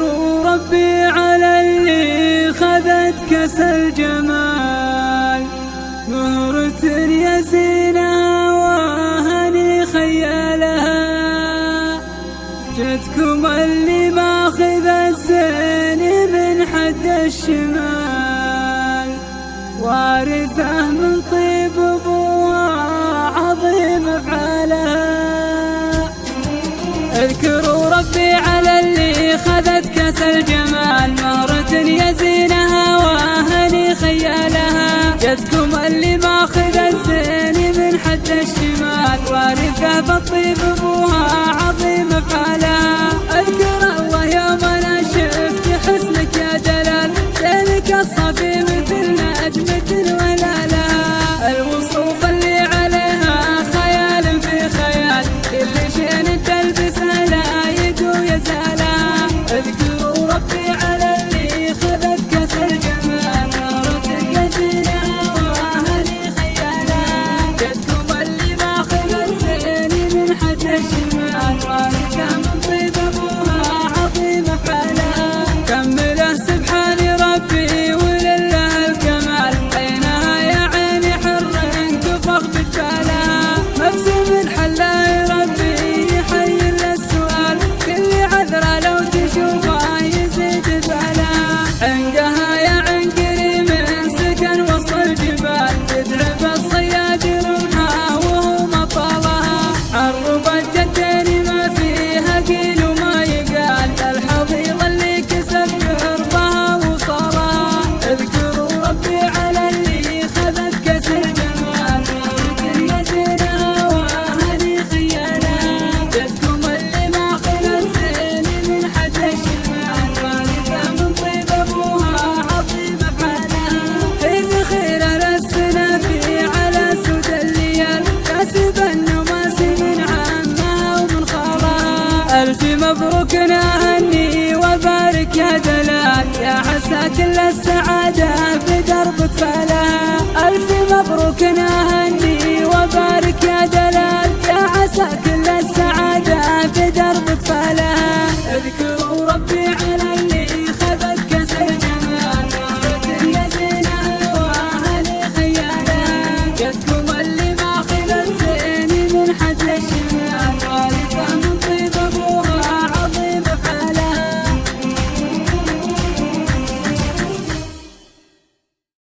اذكروا ربي على اللي خذت كاس الجمال، مهرة يزينها وهني خيالها. جدكم اللي ماخذ الزين من حد الشمال، وارثه من طيب ابوها عظيم افعالها. اذكروا ربي على اللي خذت كاس الجمال، مهرة يزينها وهني خيالها. جدكم اللي ماخذ الزين من حد الشمال، وارثه بالطيب ابوها عظيم افعالها. اذكر الله يوم انا شفت حسنك يا جلال، زينك الصافي مثل نجمة ولا لها. الوصوف اللي عليها خيال في خيال، كل شيء تلبسه لا يدو يزالها. اذكروا ربي على اللي خذت كاس الجمال، مهرة يزينها وهني خيالها. جدكم اللي ماخذ الزين من حد الشمال، وارثه من طيب ابوها عظيم افعالها. كمله سبحان ربي ولله الكمال، عينها يا عيني حر انتفخ بجمالها. مبسوم حلا ربي يحيي السؤال، كل عذرة لو تشوفها يزيد بالها. عنقها يا عنقري من سكن وسط الجبال، تدرب الصياد رمحها وهو مطالها. عرب الجدين ما فيها قيل وما يقال، الحضيض اللي كسب بعرضها وصالها. اذكروا ربي على اللي خذت كاس الجمال، مهرة يزينها وهني خيالها. جدكم اللي ماخذ الزين من حد الشمال، وارثه من طيب ابوها عظيم افعالها. في ذخير السنة في على سود الليال، كاسب النماس من عمها ومن خالها. الف مبروك نهني وبارك يا دلال، يا عسى كل السعادة بدربك فالها. الف مبروك نهني وبارك يا دلال، يا عسى كل السعادة بدربك فالها.